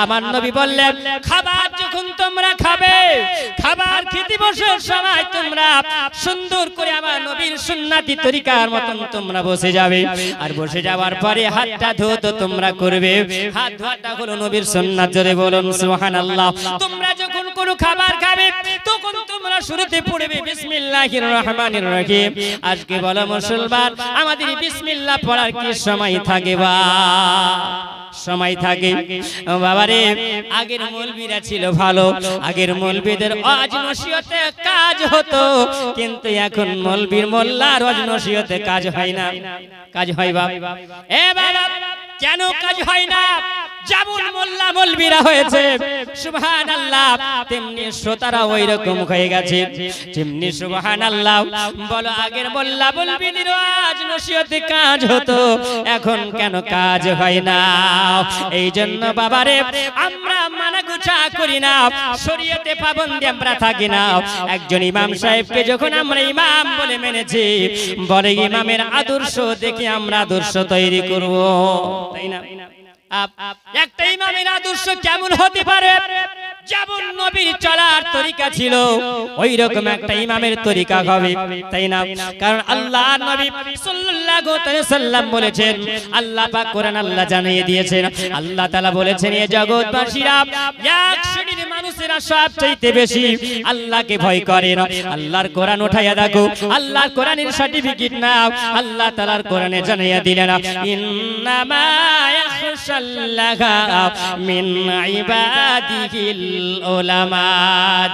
আমার নবী বললেন খাবার যখন তোমরা খাবে, খাবার খেতে বসার সময় তোমরা সুন্দর করে আমার নবীর সুন্নতি তরিকার মতন তোমরা বসে যাবে। আর বসে যাওয়ার পরে হাতটা ধুতে তোমরা করবে। হাত ধোয়াটা হলো নবীর সুন্নাত। জোরে বলুন সুবহানাল্লাহ। তোমরা যখন কোনো খাবার খাবে তখন তোমরা শুরুতে পড়বে বিসমিল্লাহির রহমানির রহিম। আজকে বলো মুসলমান, আমাদের বিসমিল্লাহ পড়ার কি সময় থাকে? বা সময় থাকে বাবারে। আগের মৌলবীরা ছিল ভালো, আগের মৌলবীদের ওয়াজ নসিহতে কাজ হতো, কিন্তু এখন মৌলবীর মোল্লার ওয়াজ নসিহতে কাজ হয় না। কাজ হয় বাবা? এ বাবা কেন কাজ হয় না? যেমন মোল্লা মৌলবীরা হয়েছে সুবহানাল্লাহ, তেমনি শ্রোতারা ওইরকম হয়ে গেছে। তেমনি সুবহানাল্লাহ বলো, আগের মোল্লা মৌলবীদের ওয়াজ নসিহতে কাজ হতো, এখন কেন কাজ হয় না? এই জন্য বাবারে আমরা মানাগুছা করি না, শরীয়তে পাবন্দি আমরা থাকি না। একজন ইমাম সাহেবকে যখন আমরা ইমাম বলে মেনেছি, বলে ইমামের আদর্শ দেখে আমরা আদর্শ তৈরি করব, তাই না? একটা ইমামের আদর্শ কেমন হতে পারে? যেমন নবীর চলার তরিকা ছিল ওই রকম একটা ইমামের তরিকা হবে, তাই না? কারণ আল্লাহ নবী সাল্লাল্লাহু আলাইহি ওয়াসাল্লাম বলেছেন, আল্লাহ পাক কোরআন আল্লাহ জানিয়ে দিয়েছেন, আল্লাহ তাআলা বলেছেন এ জগৎবাসীরা এক শ্রেণীর মানুষেরা সবচেয়ে বেশি আল্লাহকে ভয় করে না। আল্লাহর কোরআন উঠাইয়া দেখো, আল্লাহর কোরআনের সার্টিফিকেট নাও। আল্লাহ তাআলার কোরআনে জানিয়ে দিলেন ইন্নামা ইয়াখশাল্লাহা মিন ইবাদিহিল উলামা।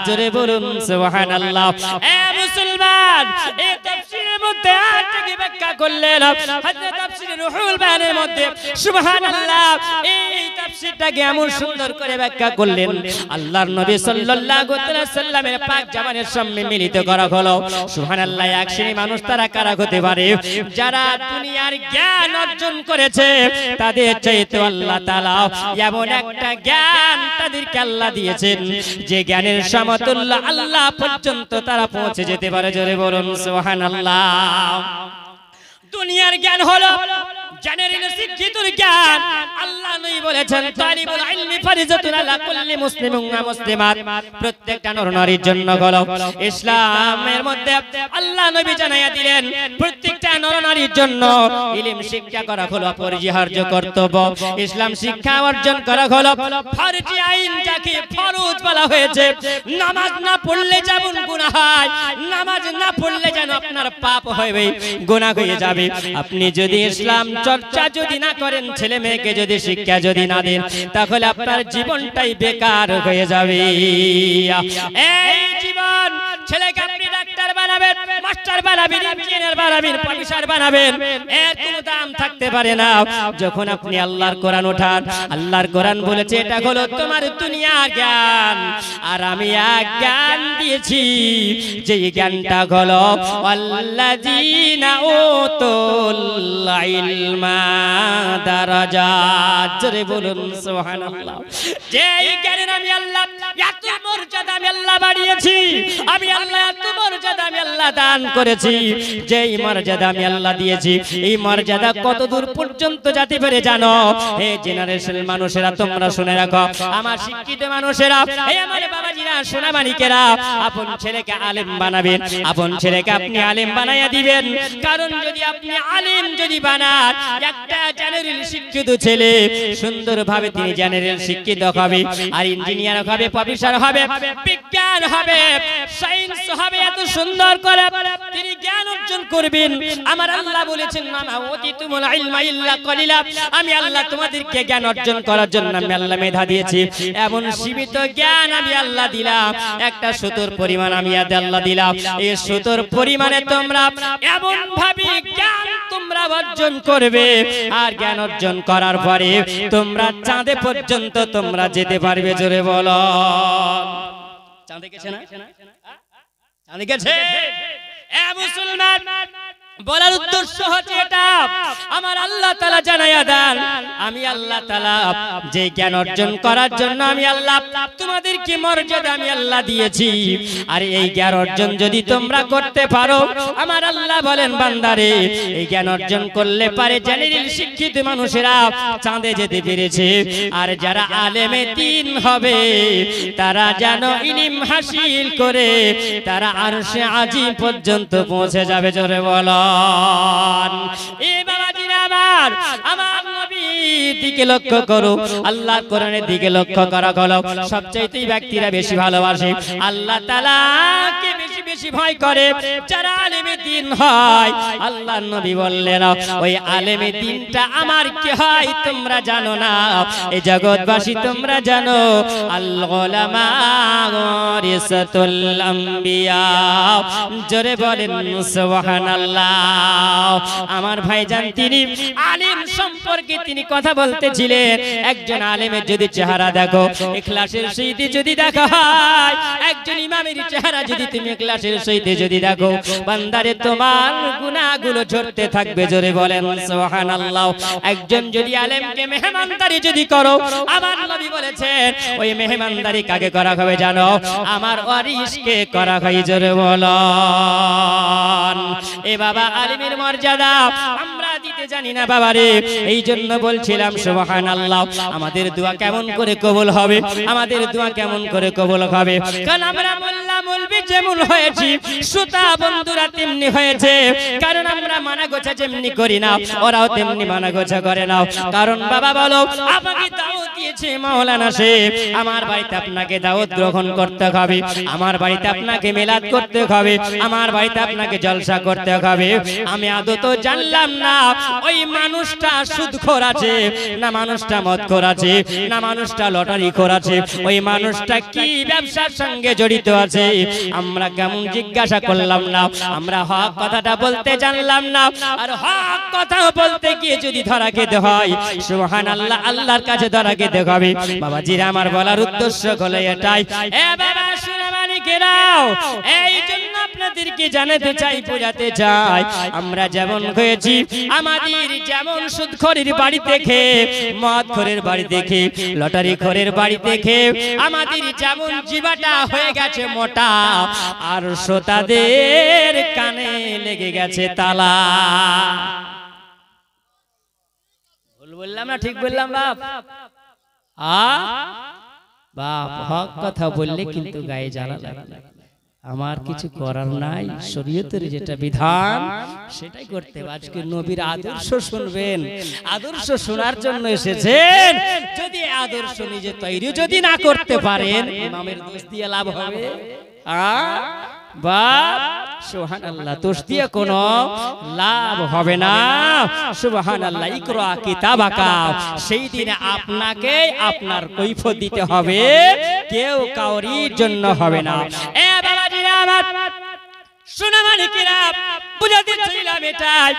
জোরে বলুন সুবহানাল্লাহ। এ মুসলমান, এই তাফসীরের মধ্যে আয়াতটি ব্যাখ্যা করলেন হযরত তাফসীর রুহুল বায়ানের মধ্যে সুবহানাল্লাহ। এই তাফসীরটাকে এমন সুন্দর করে ব্যাখ্যা করলেন, আল্লাহর নবী সাল্লাল্লাহু আলাইহি ওয়াসাল্লামের পাক জবানের সামনে মিলিত করা হলো। সুবহানাল্লাহ। এক শ্রেণীর মানুষ তারা কারা হতে পারে? যারা দুনিয়ার জ্ঞান অর্জন করেছে, তাদের চাইতে আল্লাহ তাআলা এমন একটা জ্ঞান তাদেরকে আল্লাহ দিয়েছেন যে জ্ঞানের সমতুল্য আল্লাহ পর্যন্ত তারা পৌঁছে যেতে পারে। জোরে বলুন সুবহানাল্লাহ। দুনিয়ার জ্ঞান হলো জেনারেল শিক্ষিতর জ্ঞান। আল্লাহ নবী বলেছেন তালিবুল ইলমি ফারিজাতুন আলা কুল্লি মুসলিমিন ওয়া মুসলিমাত। প্রত্যেকটা নর-নারীর জন্য হলো ইসলামের মধ্যে আল্লাহ নবী জানাইয়া দিলেন প্রত্যেকটা নর-নারীর জন্য ইলম শিক্ষা করা হলো অপরিহার্য কর্তব্য। ইসলাম শিক্ষা অর্জন করা হলো ফরজি আইন, যাকে ফরজ বলা হয়েছে। নামাজ না পড়লে যেমন গুনাহ হয়, নামাজ না পড়লে যেন আপনার পাপ হবে, গুনাহ হয়ে যাবে। আপনি যদি ইসলাম চর্চা যদি না করেন, ছেলে মেয়েকে যদি শিক্ষা যদি না দেন, তাহলে আপনার জীবনটাই বেকার হয়ে যাবে। এই জীবন ছেলেকে আপনি ডাক্তার বানাবেন, মাস্টার বানাবেন, ইঞ্জিনিয়ার বানাবেন, প্রফেসর বানাবেন, এর কোনো দাম থাকতে পারে না যখন আপনি আল্লাহর কোরআন ওঠান। আল্লাহর কোরআন বলেছে এটা হলো তোমার দুনিয়ার জ্ঞান, আর আমি এক জ্ঞান দিয়েছি যে জ্ঞানটা হলো আল্লাযীনা উতুল ইলমা দারাজাত। জোরে বলুন সুবহানাল্লাহ। যে জ্ঞানের আমি আল্লাহ এত মর্যাদা আমি আল্লাহ বাড়িয়েছি, আমি আল্লাহ এত মর্যাদা আমি আল্লাহ দান করেছি, যেই মর্যাদা আমি আল্লাহ দিয়েছি এই মর্যাদা কত দূর পর্যন্ত যেতে পারে জানো? হে জেনারেশন মানুষেরা তোমরা শুনে রাখো, আমার শিক্ষিত মানুষেরা, এই আমার বাবাজিরা, সোনা মানিকেরা, আপন ছেলেকে আলেম বানাবেন, আপন ছেলেকে আপনি আলেম বানাইয়া দিবেন। কারণ যদি আপনি আলেম যদি বানান, একটা জেনারেল শিক্ষিত ছেলে সুন্দরভাবে তিনি জেনারেল শিক্ষিত হবে, আর ইঞ্জিনিয়ার হবে, প্রফেসর হবে, বিজ্ঞান হবে, সায়েন্স হবে, এত সুন্দর করে তিনি জ্ঞান অর্জন করবেন। আমার আল্লাহ বলেছেন মামা ওয়াতিতুমুল ইলমা ইল্লা কলিলা, আমি আল্লাহ তোমাদেরকে জ্ঞান অর্জন করার জন্য আমি আল্লাহ মেধা দিয়েছি। এমন সীমিত জ্ঞান আমি আল্লাহ দিলাম, একটা সুতোর পরিমাণ আমি আল্লাহ দিলাম। এই সুতোর পরিমাণে তোমরা এমন ভাবে জ্ঞান তোমরা অর্জন করবে, আর জ্ঞান অর্জন করার পরে তোমরা চাঁদে পর্যন্ত তোমরা যেতে পারবে। জোরে বলো চাঁদে গেছে না? চাঁদে গেছে? এ মুসলমান, বলার উদ্দেশ্য হচ্ছে এটা, আমার আল্লাহ তাআলা জানায়া দেন, আমি আল্লাহ তাআলা যে জ্ঞান অর্জন করার জন্য আমি আল্লাহ তোমাদেরকে মর্যাদা আমি আল্লাহ দিয়েছি, আর এই জ্ঞান অর্জন যদি তোমরা করতে পারো, আমার আল্লাহ বলেন বান্দারে এই জ্ঞান অর্জন করলে পারে জেনারেল শিক্ষিত মানুষেরা চাঁদে যেতে পেরেছে, আর যারা আলেমে দ্বীন হবে তারা যেন ইলম হাসিল করে তারা আরশে আজিম পর্যন্ত পৌঁছে যাবে। জোরে বলো এ বাবাজিরা আমার নবীর দিকে লক্ষ্য করো, আল্লাহর কোরআনের দিকে লক্ষ্য করা হলো সবচাইতে ব্যক্তিরা বেশি ভালোবাসে আল্লাহ তাআলাকে বেশি বেশি ভয় করে যারা আলেমে দ্বীন হয়। আল্লাহর নবী বললেন ওই আলেমে দ্বীনটা আমার কি হয় তোমরা জানো না, এই জগৎবাসী তোমরা জানো আল উলামা ওয়ারিসাতুল আম্বিয়া। জোরে বলেন সুবহানাল্লাহ। আমার ভাইজান তিনি আলেম সম্পর্কে তিনি কথা বলতেছিলেন, একজন আলেমের যদি চেহারা দেখো ইখলাসের সহিত যদি দেখা হয়, একজন ইমামের চেহারা যদি তুমি ইখলাসের সহিত যদি দেখো বান্দারে তোমার গুনাহগুলো ঝরতে থাকবে। জোরে বলেন সুবহানাল্লাহ। একজন যদি আলেমকে মেহমানদারি যদি করো, আমার নবী বলেছেন ওই মেহমানদারি কাকে করা হবে জানো, আমার ওয়ারিসকে করা হয়। জোরে বলেন এ বাবা আলেমের মর্যাদা আমরা দিতে জানি না বাবারে, এই জন্য বলছিলাম সুবহানাল্লাহ আমাদের দোয়া কেমন করে কবুল হবে, আমাদের দোয়া কেমন করে কবুল হবে, কারণ আমরা মোল্লা মৌলবি যেমন হয়েছি শ্রোতা বন্ধুরা তেমনি হয়েছে, কারণ আমরা মানা গোছা যেমনি করি না ওরাও তেমনি মানা গোছা করে না। কারণ বাবা বলো আপনাকে দাওয়াত দিয়েছে মাওলানা সাহেব, আমার বাড়িতে আপনাকে দাওয়াত গ্রহণ করতে হবে, আমার বাড়িতে আপনাকে মিলাদ করতে হবে, আমার বাড়িতে আপনাকে জলসা করতে হবে। আমি আদৌ তো জানলাম না ওই মানুষটা সুদখোর আছে না মানুষটা মদখোর আছে না মানুষটা লটারি খোর আছে, ওই মানুষটা কি ব্যবসার সঙ্গে জড়িত আছে আমরা কেমন জিজ্ঞাসা করলাম না, আমরা হক কথাটা বলতে জানলাম না, আর হক কথা বলতে গিয়ে যদি ধরা খেতে হয় সুবহানাল্লাহ আল্লাহর কাছে ধরা খেতে হবে। বাবাজিরা আমার বলার উদ্দেশ্য হলো এটাই, এ বাবা সুনামানিকেরাও এই জন্য আপনাদেরকে জানাতে চাই বোঝাতে চাই আমরা যেমন হয়েছি, আমাদের যেমন সুদখোরের বাড়ি দেখে মদখোরের বাড়ি দেখে লটারি খোরের বাড়ি দেখে আমাদের যেমন জিবাটা হয়ে গেছে মোটা, আর শ্রোতাদের কানে লেগে গেছে তালা। ভুল বললাম না ঠিক বললাম বাপ? বাপ হক কথা বললে কিন্তু গায়ে জ্বালা লাগে, আমার কিছু করার নাই, শরীয়তের যেটা বিধান সেটাই করতে হবে। আজকে নবীর আদর্শ শুনবেন, আদর্শ শোনার জন্য এসেছেন, যদি আদর্শ নিজে তৈরি যদি না করতে পারেন ইমামের দোষ দিয়ে লাভ হবে? সুবহানাল্লাহ, দোষ দিয়ে কোনো লাভ হবে না। সুবহানাল্লাহ। ইকরা কিতাবাকা, সেই দিনে আপনাকে আপনার কৈফিয়ত দিতে হবে, কেউ কাউরির জন্য হবে না। এ বাবাজিরা আমার সুনামানিকেরা বুঝাতে চাইলাম এটাই,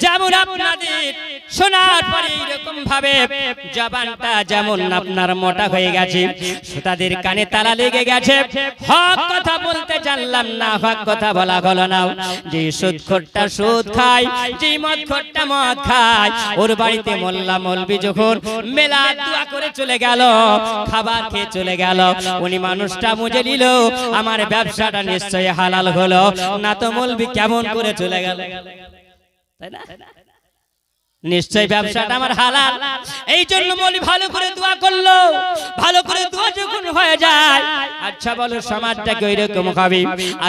যেমন আপনাদের শোনার পরে এরকম ভাবে জবানটা যেমন আপনার মোটা হয়ে গেছে, শ্রোতাদের কানে তালা লেগে গেছে, হক কথা বলতে জানলাম না, হক কথা বলা হলো না। যে সুদখোরটা সুদ খায়, যে মদখোরটা মদ খায়, ওর বাড়িতে মোল্লা মৌলবি যখন মেলা দোয়া করে চলে গেল, খাবার খেয়ে চলে গেল, উনি মানুষটা বুঝে নিল আমার ব্যবসাটা নিশ্চয়ই হালাল হলো, না তো মৌলবি কেমন করে চলে গেল, তাই না? নিশ্চয় ব্যবসাটা আমার হালাল। এই জন্য বলি ভালো করে দোয়া করলো, ভালো করে দোয়া যখন হয়ে যায়, আচ্ছা বলো সমাজটাকে ওই রকম হবে।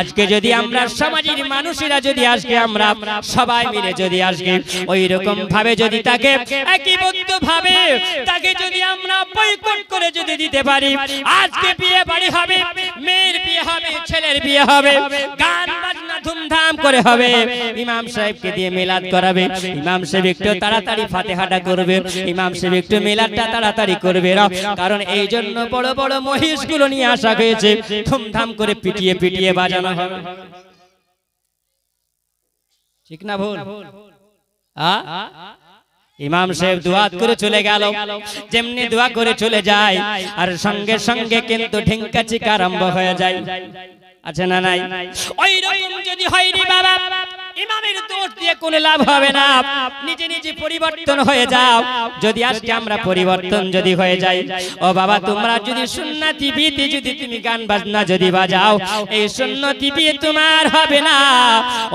আজকে যদি আমরা সমাজের মানুষেরা যদি আজকে আমরা সবাই মিলে যদি আজকে ওই রকম ভাবে যদি তাকে একীভূত ভাবে তাকে যদি আমরা বয়কট করে যদি দিতে পারি, আজকে বিয়ে বাড়ি হবে, মেয়ের বিয়ে হবে, ছেলের বিয়ে হবে, গান বাজনা ধুমধাম করে হবে, ইমাম সাহেবকে দিয়ে মিলাদ করাবে, ইমাম সাহেব একটু তাড়াতাড়ি ফাতিহাটা করবে, ইমাম সাহেব একটু মিলাদটা তাড়াতাড়ি করবে, কারণ এই জন্য বড় বড় মহিষগুলো নিয়ে আসা হয়েছে, ধুমধাম করে পিটিয়ে পিটিয়ে বাজানো হবে। ঠিক না ভুল? ইমাম সাহেব দোয়া করে চলে গেল, যেমনি দোয়া করে চলে যায় আর সঙ্গে সঙ্গে কিন্তু ঢেঙ্কা চিকা আরম্ভ হয়ে যায়, আছে না নাই? ওই রকম যদি হয় রে বাবা, ইমামের দোষ দিয়ে কোনো লাভ হবে না, নিজে নিজে পরিবর্তন হয়ে যাও। যদি আজকে আমরা পরিবর্তন যদি হয়ে যাই, ও বাবা তোমরা যদি সুন্নতি বিতে যদি তুমি গান বাজনা যদি বাজাও, এই সুন্নতি বিয়ে তোমার হবে না,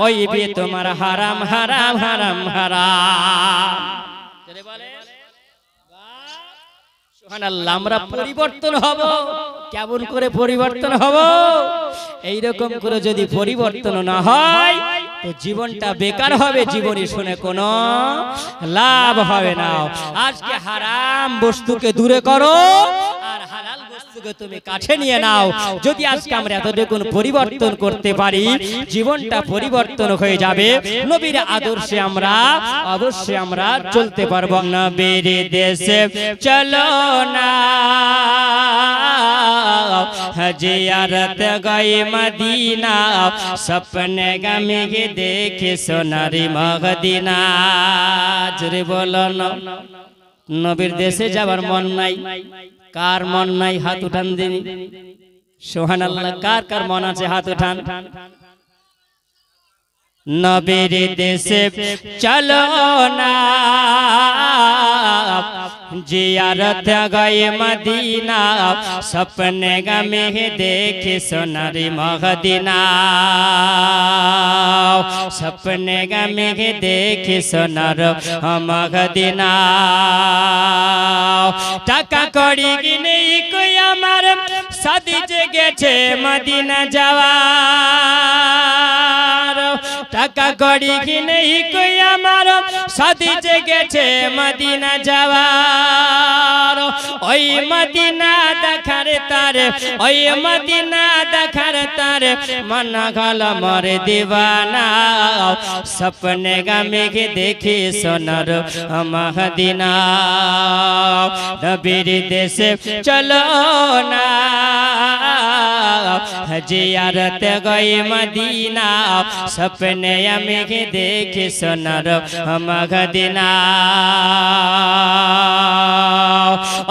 ওই বিয়ে তোমার হারাম হারাম হারাম হারাম। যদি বলে সুবহানাল্লাহ, আমরা পরিবর্তন হব। কেমন করে পরিবর্তন হব? এইরকম করে যদি পরিবর্তন না হয় তো জীবনটা বেকার হবে, জীবনে শুনে কোনো লাভ হবে না। আজকে হারাম বস্তুকে দূরে করো আর হালাল বস্তুকে তুমি কাছে নিয়ে নাও। যদি আজকে আমরা এতটুকু পরিবর্তন করতে পারি, জীবনটা পরিবর্তন হয়ে যাবে। নবীর আদর্শে আমরা অবশ্যই আমরা চলতে পারবো। নবীর দেশে চলো না, জিয়ারত গয়ে মদিনা, স্বপ্নে গমে দেখে সোনারি মদিনা। জোরে বলো না, নবীর দেশে যাবার মন নাই? কার মন নাই হাত উঠান দিন। সুবহানাল্লাহ, কার কার মন আছে হাত উঠান। নবীর দেশে চলো না, জিয়ারত গয়ে মদিনা, স্বপ্নে গমে দেখে সোনারি মদিনা, স্বপ্নে গমে দেখে সোনার মদিনা। টাকা কড়ি কিনে কই আমার সাদি জেগেছে মদিনা যাওয়ার, টাকা কড়ি কিনে কই আমার সাদি জেগেছে মদিনা যাওয়ার। ওই মদিনা দেখার তার, ওই মদিনা দেখার তার, মন গল মোর দিওয়ানা, স্বপ্নে গমে দেখে সোনার মদিনা। নবীর দেশে চলো না, জিয়ারত গয়ে মদিনা, স্বপ্নে আমি দেখে সোনার মদিনা।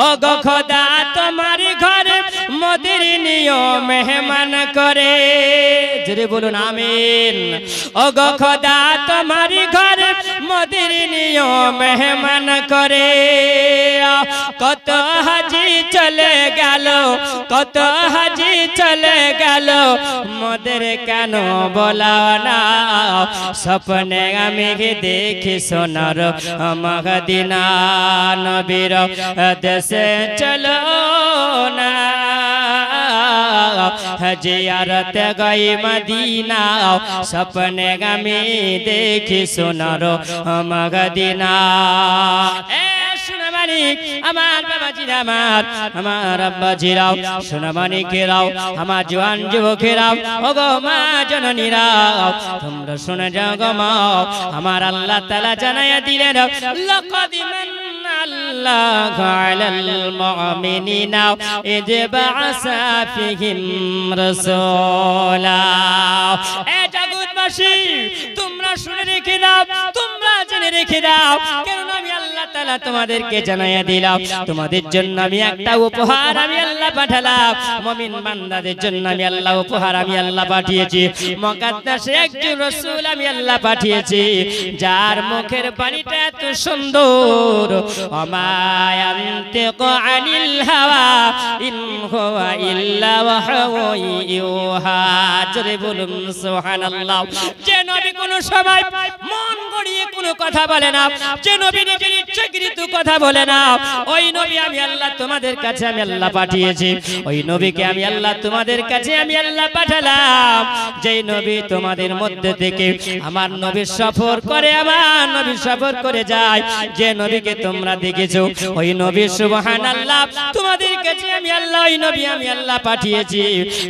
ও গো খোদা তোমার ঘরে মোদের নিয় মেহমান করে। জোরে বলুন আমিন। ও গো খোদা তোমার ঘরে মোদের নিয় মেহমান করে। কত হাজি চলে গেল, কত হাজি চলে গেল, মোদের কেন বলা না, স্বপ্নে আমি দেখি সোনার মদিনা। নবীর দেশে চলো না, জিয়ারত গয়ে মদিনা, স্বপ্নে আমি দেখি সোনার মদিনা। আমার বাবাজিরা, আমার আব্বাজিরাও, সোনামানিকেরাও, আমার জওয়ান যুবকেরাও, ও গো মা জননীরাও, তোমরা শুনে যাও গো মা। আমার আল্লাহ তাআলা জানায়া দিলেন, লাকাদ মান্নাল্লাহু আলাল মুমিনিনা ইয বা'আসা ফীহিম রাসূলা। এ জগৎবাসী তোমরা শুনে রেখে দাও, তোমরা জেনে রেখে দাও, কারণ আমি আল্লাহ তাআলা তোমাদেরকে জানাইয়া দিলাম, তোমাদের জন্য আমি একটা উপহার আমি আল্লাহ পাঠালাম। মুমিন বান্দাদের জন্য আমি আল্লাহ উপহার আমি আল্লাহ পাঠিয়েছি। মুকদ্দাস একজন রাসূল আমি আল্লাহ পাঠিয়েছি, যার মুখের বাণীটা এত সুন্দর। ওমা ইয়ানতিকু আনিল হাওয়া ইন হুয়া ইল্লা ওয়াহয়ু ইউহা। জোরে বলুন সুবহানাল্লাহ। যে নবী কোনো সময় মন গড়িয়ে কোনো কথা বলে না, যে নবী নিজের ইচ্ছাকৃত কথা বলে না, ওই নবী আমি আল্লাহ তোমাদের কাছে আমি আল্লাহ পাঠিয়েছি। ওই নবীকে আমি আল্লাহ তোমাদের কাছে আমি আল্লাহ পাঠালাম। যেই নবী তোমাদের মধ্যে থেকে আমার নবী সফর করে, আমার নবী সফর করে যায়, যে নবীকে তোমরা দেখেছো, ওই নবী সুবহানাল্লাহ তোমাদের কাছে আমি আল্লাহ ওই নবী আমি আল্লাহ পাঠিয়েছি।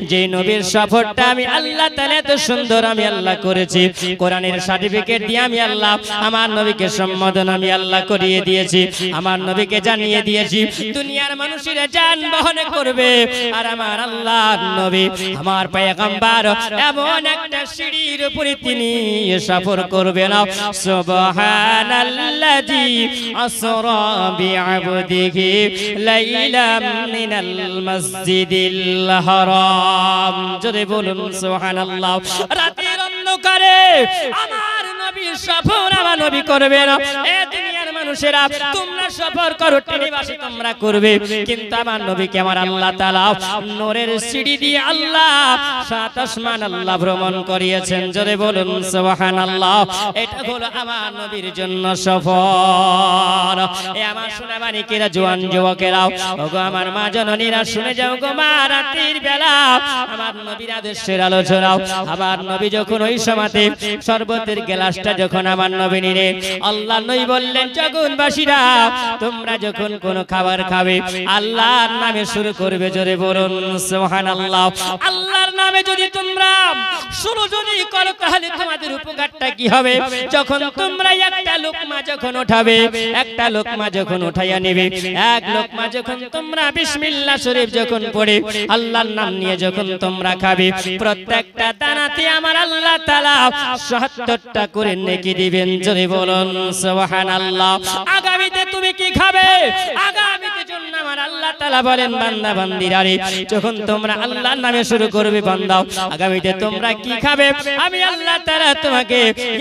যেই নবীর সফরটা আমি আল্লাহ তাআলা এত সুন্দর আমি আল্লাহ করেছি, কোরআনের সার্টিফিকেট দিয়ে আমি আল্লাহ আমার নবীকে সম্বোধন আমি আল্লাহ করিয়ে দিয়েছি, আমার নবীকে জানিয়ে দিয়েছি দুনিয়ার মানুষেরা জান বহন করবে, আর আমার আল্লাহর নবী আমার পয়গম্বর এমন একটা সিঁড়ির উপরে তিনি সফর করবেন। সুবহানাল্লাযী আসরা বিআবদিহি লাইলাম মিনাল মাসজিদিল হারাম। জোরে বলুন সুবহানাল্লাহ। রাতের অন্ধকারে আমার নবীর সফর আমার নবী করবে না। এ দুনিয়ার মানুষেরা তোমরা সফর করো, টেলিবাসী তোমরা করবে, কিন্তু আমার নবীকে আমার আল্লাহ তাআলা নূরের সিঁড়ি দিয়ে আল্লাহ সাত আসমান আল্লাহ ভ্রমণ করিয়েছেন। জোরে বলুন সুবহানাল্লাহ। এটা হলো আমার নবীর জন্য সফর। এ আমার সোনামানিকেরা, জোয়ান যুবকেরা, ওগো আমার মা জননীরা শুনে যাও গো মা, রাতের বেলা আমার নবীর আদর্শের আলোচনা। আমার নবী যখন ওই সময়তে শরবতের গ্লাসটা যখন আমার নবী নিলে, আল্লাহ নবী বললেন জগৎবাসীরা তোমরা যখন কোন খাবার খাবে আল্লাহর নামে শুরু করবে। জোরে বলুন সুবহানাল্লাহ। আল্লাহর নামে যদি তোমরা শুরু যদি করো তাহলে তোমাদের উপকারটা কি হবে? যখন তোমরা একটা লোকমা যখন উঠাবে, একটা লোকমা যখন উঠাইয়া নেবে, এক লোকমা যখন তোমরা বিসমিল্লাহ শরীফ যখন পড়ে আল্লাহর নাম নিয়ে যখন তোমরা খাবে, প্রত্যেকটা দানাতে আমার আল্লাহ তাআলা ৭৭টা করে নেকি দিবেন। জোরে বলুন সুবহানাল্লাহ। আগামীতে তুমি কি খাবে? আগামীতে জন্য আমার আল্লাহ তাআলা বলেন বান্দা বান্দিরা রে, যখন তোমরা আল্লাহর নামে শুরু করবে বান্দা, আগামীতে তোমরা কি খাবে আমি আল্লাহ তাআলা তোমাকে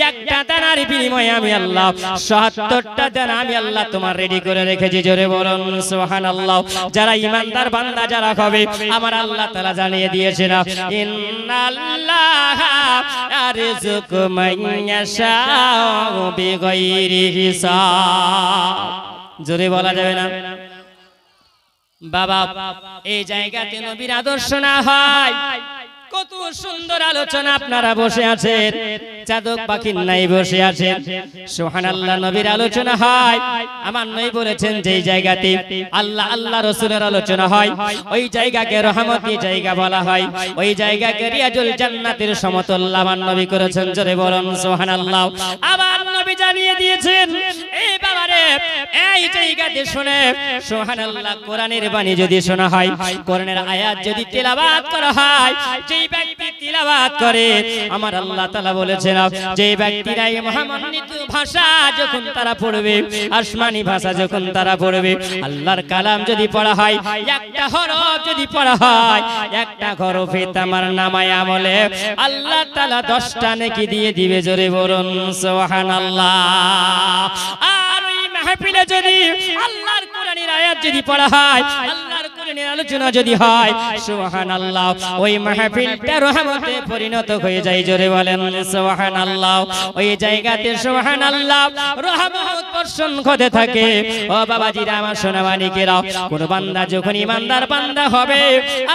একটা দানার বিনিময়ে আমি আল্লাহ ৭৭টা দানা আমি আল্লাহ তোমার রেডি করে রেখেছি। জোরে বলুন সুবহানাল্লাহ। যারা ঈমানদার বান্দা যারা হবে আমার আল্লাহ তাআলা জানিয়ে দিয়েছেন ইন্নাল্লাহা ইয়ারযুকু মান ইয়াশাউ বিগাইরি হিসাব। জোরে বলা যাবে না বাবা? এই জায়গাতে নবীর আদর্শ না হয়, কত সুন্দর আলোচনা আপনারা বসে আছেন, চাদক পাখির নাই বসে আছেন, সুবহানাল্লাহ। নবীর আলোচনা হয়, আমার নবী বলেছেন যেই জায়গাতে আল্লাহ আল্লাহ রাসূলের আলোচনা হয় ওই জায়গাকে রহমতি জায়গা বলা হয়, ওই জায়গাকে রিয়াজুল জান্নাতের সমতুল্য আমার নবী করেছেন। জোরে বলুন সুবহানাল্লাহ। আমার নবী জানিয়ে দিয়েছেন এই বাবারে এই জায়গাতে শুনে সুবহানাল্লাহ, কোরআনের বাণী যদি শোনা হয়, কোরআনের আয়াত যদি তেলাওয়াত করা হয়, যেই ব্যক্তি তেলাওয়াত করে আমার আল্লাহ তাআলা বলেছেন যে ব্যক্তিরা এই মহামান্বিত ভাষা যখন তারা পড়বে, আসমানি ভাষা যখন তারা পড়বে, আল্লাহর কালাম যদি পড়া হয়, একটা হরফ যদি পড়া হয়, একটা হরফে তামার নামায় আমলে আল্লাহ তাআলা 10টা নেকি দিয়ে দিবে। জোরে বলুন সুবহানাল্লাহ। আর ওই মাহফিলে যদি আল্লাহর কোরআনের আয়াত যদি পড়া হয়, আল্লাহর কোরআনের আলোচনা যদি হয়, সুবহানাল্লাহ, ওই মাহফিলটা রহমতে পরিণত হয়ে যায়। জোরে বলেন সুবহানাল্লাহ। ওই জায়গাতে সুবহানাল্লাহ রহমত বর্ষণ হতে থাকে। ও বাবাজিরা, আমার সোনামানিকেরা, কোন বান্দা যখন ঈমানদার বান্দা হবে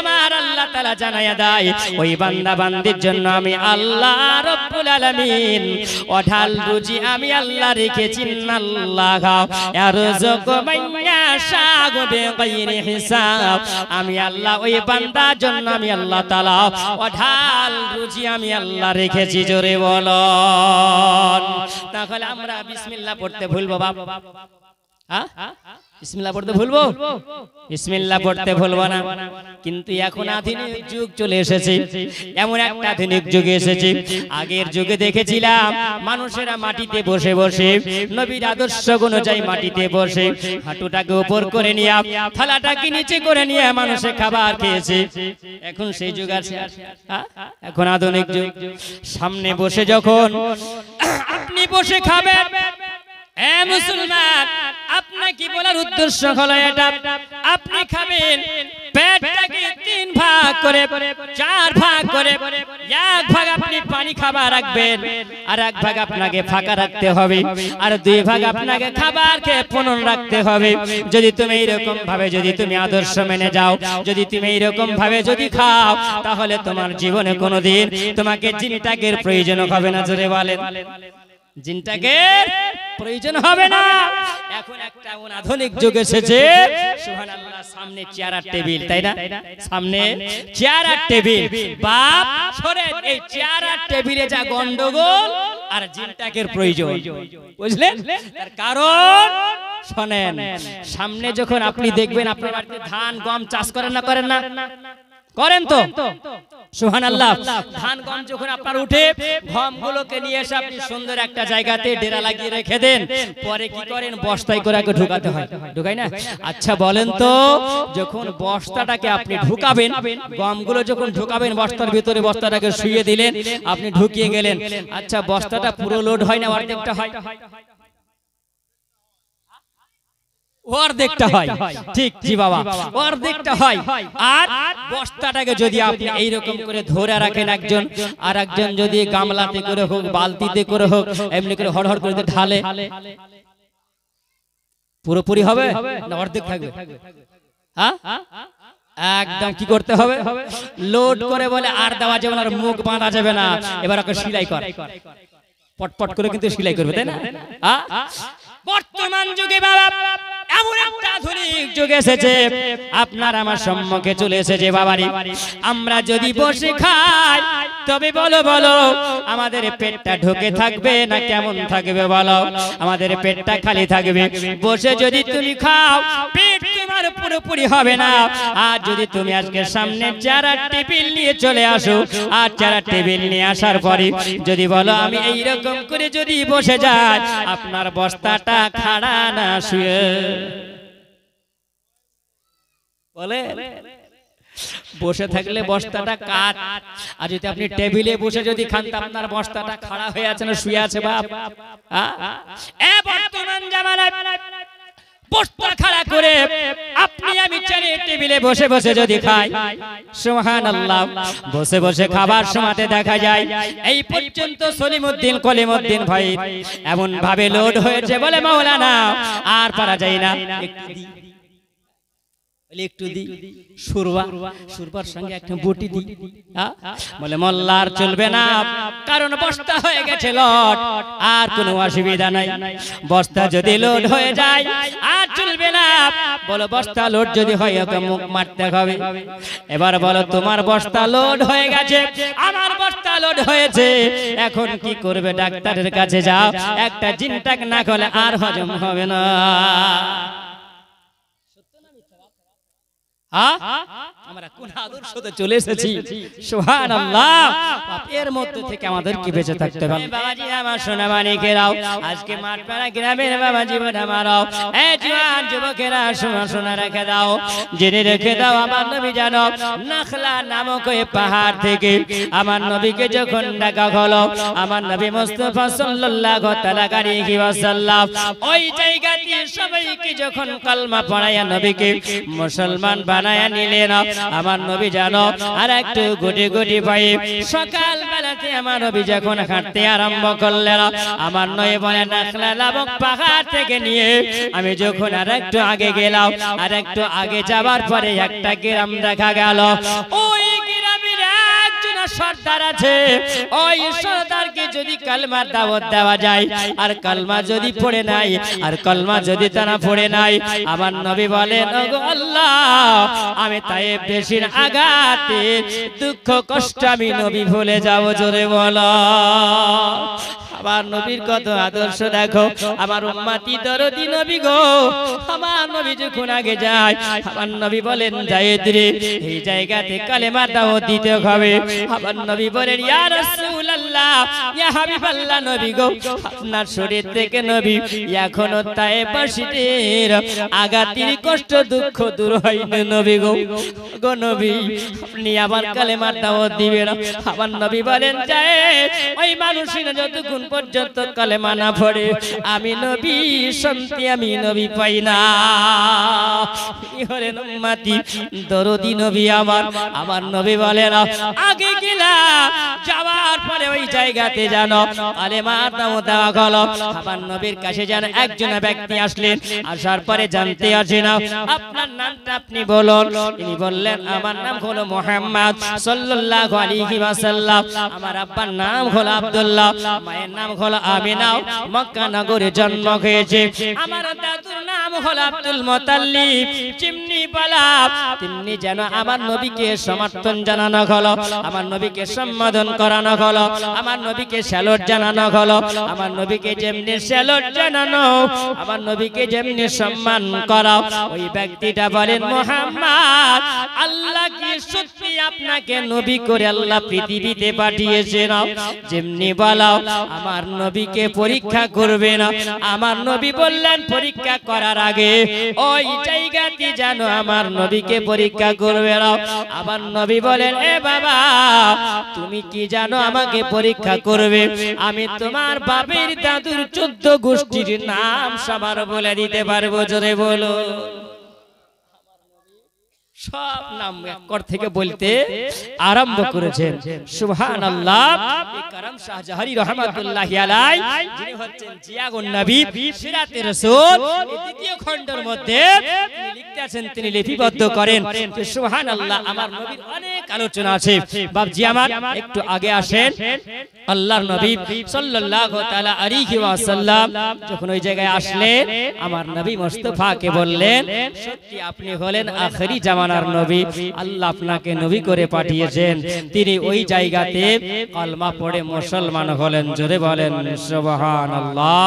আমার আল্লাহ তাআলা জানায়া দেয় ওই বান্দা বান্দির জন্য আমি আল্লাহ রব্বুল আলামিন অঢাল রুজি আমি আল্লাহ রেখেছি। আল্লাহ ইয়ারযুকু মান ইয়াশাউ বিগাইরি হিসাব। আমি আল্লাহ ওই বান্দার জন্য আমি আল্লাহ তাআলা অঢাল রুজি আমি আল্লাহ রেখেছি। জোরে বলুন। তাহলে আমরা বিসমিল্লাহ পড়তে ভুলবো বাবা? হ্যাঁ, বিসমিল্লাহ পড়তে ভুলবো? বিসমিল্লাহ পড়তে ভুলবো না। কিন্তু এখন আধুনিক যুগ চলে এসেছে, এমন একটা আধুনিক যুগে এসেছে। আগের যুগে দেখেছিলাম মানুষেরা মাটিতে বসে বসে নবীর আদর্শ অনুযায়ী মাটিতে বসে হাঁটুটাকে উপর করে নিয়ে থালাটাকে নিচে করে নিয়ে মানুষে খাবার খেয়েছে। এখন সেই যুগ আছে? এখন আধুনিক যুগ। সামনে বসে যখন আপনি বসে খাবেন, এ মুসলমান, আপনাকে বলার উদ্দেশ্য হলো এটা, আপনি খাবেন পেটটাকে 3 ভাগ করে 4 ভাগ করে, 1 ভাগ আপনি পানি খাবার রাখবেন, আর 1 ভাগ আপনাকে ফাঁকা রাখতে হবে, আর 2 ভাগ আপনাকে খাবার খেয়ে পূর্ণ রাখতে হবে। যদি তুমি এইরকম ভাবে যদি তুমি আদর্শ মেনে যাও, যদি তুমি এইরকম ভাবে যদি খাও, তাহলে তোমার জীবনে কোনোদিন তোমাকে জিনটাকের প্রয়োজন হবে না। জোরে বলেন, জিনটাকের প্রয়োজন হবে না। এখন একটা আধুনিক যুগ এসেছে, সুবহানাল্লাহ, সামনে চেয়ার আর টেবিল, তাই না? সামনে চেয়ার আর টেবিল। বাপ শোনেন, এই চেয়ার আর টেবিলে যা গন্ডগোল আর জিনটাকের প্রয়োজন, বুঝলেন? তার কারণ শোনেন, সামনে যখন আপনি দেখবেন আপনার বাড়িতে ধান গম চাষ করেন না, করেন না? করেন তো? সুবহানাল্লাহ। ধান গম যখন আপনার উঠে গমগুলোকে নিয়ে এসে আপনি সুন্দর একটা জায়গাতে ডেরা লাগিয়ে রেখে দেন, পরে কি করেন বস্তায় করে আগে ঢুকাতে হয়, ঢুকাই না? আচ্ছা বলেন তো, যখন বস্তাটাকে আপনি ঢুকাবেন, গমগুলো যখন ঢুকাবেন বস্তার ভিতরে, বস্তাটাকে শুইয়ে দিলেন, আপনি ঢুকিয়ে গেলেন, আচ্ছা বস্তাটা পুরো লোড হয় না অর্ধেকটা হয়? অর্ধেকটা হয়, ঠিক জি বাবা, অর্ধেকটা হয়। আর বস্তাটাকে যদি আপনি এইরকম করে ধরে রাখেন একজন, আর একজন যদি গামলাতে করে হোক বালতিতে করে হোক এমনি করে হড়হড় করে ঢালে, পুরোপুরি হবে না অর্ধেক থাকবে? হ্যাঁ একদম কি করতে হবে, লোড করে বলে আর দেওয়া যাবে না, আর মুখ বাঁধা যাবে না, এবার ওকে সেলাই কর, পটপট করে কিন্তু সেলাই করবে, তাই না? বর্তমান যুগে বাবা এমন একটা আধুনিক যুগ এসেছে, আপনার আমার সম্মুখে চলে এসেছে বাবারি, আমরা যদি বসে খাই তবে বলো বলো আমাদের পেটটা ঢুকে থাকবে না কেমন থাকবে বলো? আমাদের পেটটা খালি থাকবে। বসে যদি তুমি খাও পেট তোমার পুরোপুরি হবে না। আর যদি তুমি আজকে সামনে চারা টেবিল নিয়ে চলে আসো, আর চারা টেবিল নিয়ে আসার পরে যদি বলো আমি এইরকম করে যদি বসে যাই, আপনার বস্তাটা খাড়া না শুয়ে বলে বসে থাকলে বস্তাটা কাট, আর যদি আপনি টেবিলে বসে যদি খান আপনার বস্তাটা খাড়া হয়ে আছে না শুয়ে আছে বাপ? বর্তমান জামানায় বস্তা খাড়া করে আপনি আমি চারে টেবিলে বসে বসে যদি খাই, সুবহানাল্লাহ, বসে বসে খাবার সময়তে দেখা যায় এই পর্যন্ত সলিমউদ্দিন কলিমউদ্দিন ভাই এমন ভাবে লোড হয়েছে বলে মাওলানা আর পারা যায় না, একটু দি সুরবার সঙ্গে একটা বটি দি, বলে মোল্লার চলবে না, কারণ বস্তা হয়ে গেছে লোড, আর কোনো অসুবিধা নাই। বস্তা যদি লোড হয়ে যায় আর চলবে না, বলো বস্তা লোড যদি হয় ওকে মুখ মারতে হবে। এবার বলো তোমার বস্তা লোড হয়ে গেছে, আমার বস্তা লোড হয়েছে, এখন কি করবে? ডাক্তারের কাছে যাও, একটা জিনটাক না করলে আর হজম হবে না। আমরা কোন আদর্শতে চলে এসেছি, সুবহানাল্লাহ। পাপের মধ্যে থেকে আমাদের কি বেঁচে থাকতে হবে? বাবাজি আমার সোনা মানিকেরাও, আজকে মাঠপাড়া গ্রামের বাবাজি আমারও এই জওয়ান যুবকেরা শোনা শোনা রেখে দাও, জেনে রেখে দাও, আমার নবী জানো নাখলা নামক ওই পাহাড় থেকে আমার নবীকে যখন ডাকা হলো, আমার নবী মুস্তাফা সাল্লাল্লাহু তাআলা আলাইহি ওয়াসাল্লাম ওই জায়গাতে সবাইকে যখন কলমা পড়ায়া নবীকে মুসলমান বানায়া নিলেন, আমার নবী জানো আর একটু গুটি গুটি পায়ে সকাল বেলাতে আমার নবী যখন হাঁটতে আরম্ভ করলেন, আমার নবী বলে নাখলা নামক পাহাড় থেকে নিয়ে আমি যখন আর একটু আগে গেলাম, আর একটু আগে যাবার পরে একটা গ্রাম দেখা গেল, ওই গ্রামের একজন সর্দার আছে, ওই সর্দারকে যদি কালমার দাওয়াত দেওয়া যায়, আর কালমা যদি পড়ে নাই, আর কালমা যদি তারা পড়ে নাই, আমার নবী বলেন ওগো আল্লাহ আমি তায়েব দেশের আঘাতে দুঃখ কষ্ট আমি নবী ভুলে যাব, জোরে বলো। আমার নবীর কত আদর্শ দেখো, আমার উম্মতি দরদি নবী গো, আমার নবী যখন আগে যায় আমার নবী বলেন যায়েদ রে এই জায়গাতে কালেমার দাওয়াত দিতে হবে। আমার নবী বলেন ইয়া রাসূলুল্লাহ ইয়া হাবিবাল্লাহ নবী গো, আপনার শরীর থেকে নবী এখনো তায়েববাসীদের আঘাতের কষ্ট দুঃখ দূর হয়নি নবী গো, গো নবী আপনি আবার কালেমার দাওয়াত দিবেন। আমার নবী বলেন যায়েদ ওই মানুষের যতক্ষণ পর্যন্ত কালেমা না পড়ে আমি নবী শান্তি আমি নবী পাই না। হলেন উম্মতি দরদি নবী আমার। আমার নবী বলেন আগে গেলা যাওয়ার পরে ওই জায়গাতে জানো কালেমার দাওয়াত দেওয়া হলো। আমার নবীর কাছে যেন একজন ব্যক্তি আসলেন, আসার পরে জানতে আসে না আপনার নামটা আপনি বলুন। তিনি বললেন আমার নাম হলো মুহাম্মদ সাল্লাল্লাহু আলাইহি ওয়াসাল্লাম, আমার আব্বার নাম হলো আব্দুল্লাহ, মায়ের নাম হলো আমিনা, মক্কা নগরে জন্ম হয়েছে। আমার দাদুর নাম হলো আব্দুল মুত্তালিব। যেমনি বলা তেমনি যেন আমার নবীকে সমর্থন জানানো হলো, আমার নবীকে সম্বোধন করানো হলো, আমার নবীকে স্যালুট জানানো হলো। আমার নবীকে যেমনি স্যালুট জানানো, আমার নবীকে যেমনি সম্মান করা, ওই ব্যক্তিটা বলেন মুহাম্মদ, আল্লাহ কি সত্যি আপনাকে নবী করে আল্লাহ পৃথিবীতে পাঠিয়েছেন? যেমনি বলা আমার নবীকে পরীক্ষা করবে না। আমার নবী বললেন পরীক্ষা করার আগে ওই জায়গাতে যেন আমার নবীকে পরীক্ষা করবে না। আমার নবী বলেন এ বাবা, তুমি কি জানো আমাকে পরীক্ষা করবে? আমি তোমার বাপের দাদুর 14 গোষ্ঠীর নাম সবার বলে দিতে পারবো। জোরে বলো। সব নাম একর থেকে বলতে আরম্ভ করেছেন। সুবহানাল্লাহ। এই কারাম শাহ জাহারি রহমাতুল্লাহি আলাইহি, যিনি হচ্ছেন জিয়াউন নবী, সিরাতে রাসূল, এই দ্বিতীয় খণ্ডের মধ্যে তিনি লিখতেছেন, তিনি লিপিবদ্ধ করেন। সুবহানাল্লাহ। আমার নবীর অনেক আলোচনা আছে। বাপজি আমার একটু আগে আসেন। আল্লাহর নবী সাল্লাল্লাহু তাআলা আলাইহি ওয়াসাল্লাম যখন ওই জায়গায় আসলেন, আমার নবী মুস্তাফাকে বললেন, সত্যি আপনি হলেন আখেরি জামানার নবী, আল্লাহ আপনাকে নবী করে পাঠিয়েছেন। তিনি ওই জায়গাতে কলমা পড়ে মুসলমান হলেন। জোরে বলেন সুবহানাল্লাহ।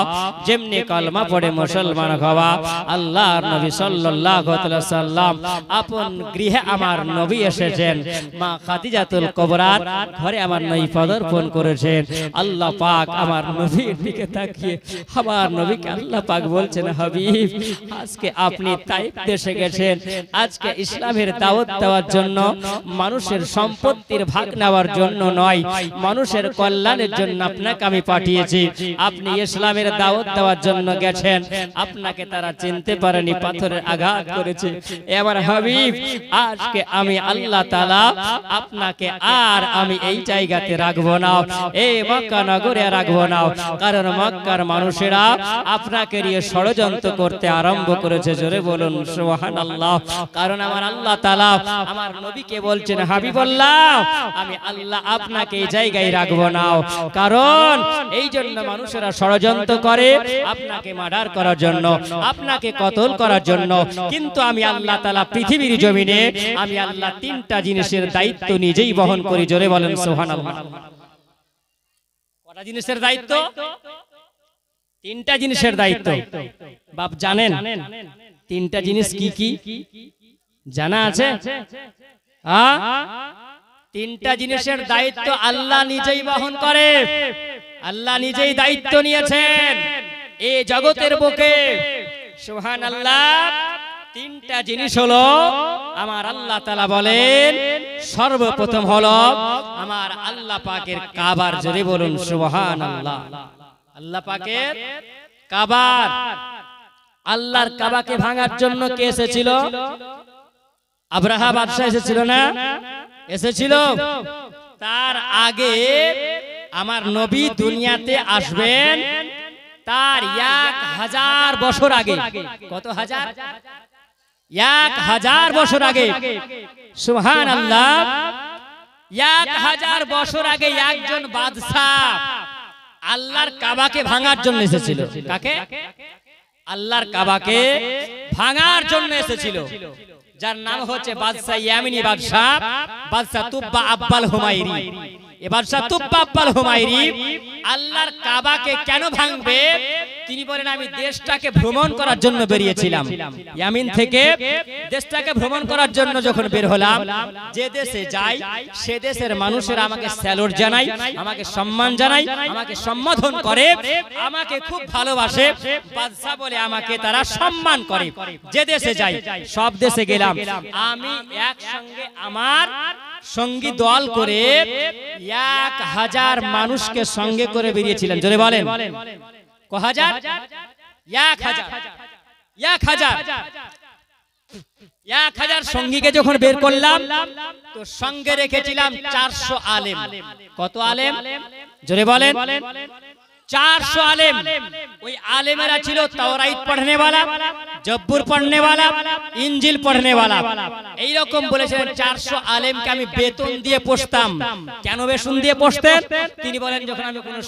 যেমনি কলমা পড়ে মুসলমান হওয়া, আল্লাহর নবী সাল্লাল্লাহু আলাইহি সাল্লাম আপন গৃহে আমার নবী এসেছেন। মা খাদিজাতুল কুবরার ঘরে আমার নবী পদার্পণ করেছেন। আল্লাহ পাক আমার নবীর দিকে তাকিয়ে আমার নবীকে আল্লাহ পাক বলছেন, হাবিব, আজকে আপনি তাইফ দেশে গেছেন, আজকে ইসলামের দাওয়াত দেওয়ার জন্য, মানুষের সম্পত্তির ভাগ নেওয়ার জন্য নয়, মানুষের কল্যাণের জন্য আপনাকে আমি পাঠিয়েছি। আপনি ইসলামের দাওয়াত দেওয়ার জন্য গেছেন, আপনাকে তারা চিনতে পারেনি, পাথরের আঘাত করেছে। এবার হাবিব, আজকে আমি আল্লাহ তাআলা আপনাকে আর আমি এই জায়গাতে রাখবো না, এই মক্কা নগরে রাখবো না, কারণ মক্কার মানুষেরা আপনাকে নিয়ে ষড়যন্ত্র করতে আরম্ভ করেছে। জোরে বলুন সুবহানাল্লাহ। কারণ আমার আল্লাহ তাআলা আমার নবীকে বলছেন, হাবিবাল্লাহ, আমি আল্লাহ আপনাকে এই জায়গায় রাখবো না, কারণ এই জন্য মানুষেরা ষড়যন্ত্র করে আপনাকে মার্ডার করার জন্য, আপনাকে কতল করার জন্য। কিন্তু আমি আল্লাহ তাআলা পৃথিবীর জমিনে আমি আল্লাহ 3টা জিনিসের দায়িত্ব নিজেই বহন করি। জোরে বলেন সুবহানাল্লাহ। কটা জিনিসের দায়িত্ব? 3টা জিনিসের দায়িত্ব। বাপ জানেন 3টা জিনিস কি কি জানা আছে? 3টা জিনিসের দায়িত্ব আল্লাহ নিজেই বহন করে। আল্লাহ নিজেই দায়িত্ব নিয়েছেন এই জগতের বুকে। সুবহানাল্লাহ। 3টা জিনিস হলো আমার আল্লাহ তাআলা বলেন, সর্বপ্রথম হলো আমার আল্লাহ পাকের কাবার। জোরে বলুন সুবহানাল্লাহ। আল্লাহ পাকের কাবার। আল্লাহর কাবাকে ভাঙার জন্য কে এসেছিল? আব্রাহা বাদশা এসেছিল না? এসেছিল। তার আগে আমার নবী দুনিয়াতে আসবেন, তার 1000 বছর আগে। কত হাজার? 1000 বছর আগে। সুবহানাল্লাহ। 1000 বছর আগে একজন বাদশা আল্লাহর কাবাকে ভাঙার জন্য এসেছিল। কাকে? আল্লাহর কাবাকে ভাঙার জন্য এসেছিল, যার নাম হচ্ছে বাদশা ইয়ামিনী বাদশা, বাদশা তুব্বা আব্বাল হুমায়রি। এ বাদশা তুব্বা আব্বাল হুমায়রি আল্লাহর কাবাকে কেন ভাঙবে? তিনি বলেন, আমি দেশটাকে ভ্রমণ করার জন্য বেরিয়েছিলাম। ইয়ামিন থেকে দেশটাকে ভ্রমণ করার জন্য যখন বের হলাম, যে দেশে যাই সে দেশের মানুষেরা আমাকে স্যালুট জানায়, আমাকে সম্মান জানায়, আমাকে সম্বোধন করে, আমাকে খুব ভালোবাসে। বাদশা বলে আমাকে তারা সম্মান করে। যে দেশে যাই, সব দেশে গেলাম, আমি একসঙ্গে আমার সঙ্গী দল করে 1000 মানুষকে সঙ্গে করে বেরিয়েছিলেন। জোরে বলেন ক হাজার? 1000 সঙ্গীকে যখন বের করলাম, তো সঙ্গে রেখেছিলাম 400 আলেম। কত আলেম? জোরে বলেন। 400 आलेम ওই আলেমেরা ছিল তাওরাত পড়নে वाला জব্বুর পড়নে वाला ইনজিল পড়নে वाला এই রকম বলেছিলেন 400 আলেমকে আমি বেতন দিয়ে পোষতাম কেন বেতন দিয়ে পোষতেন তিনি বলেন যখন আমি কোনো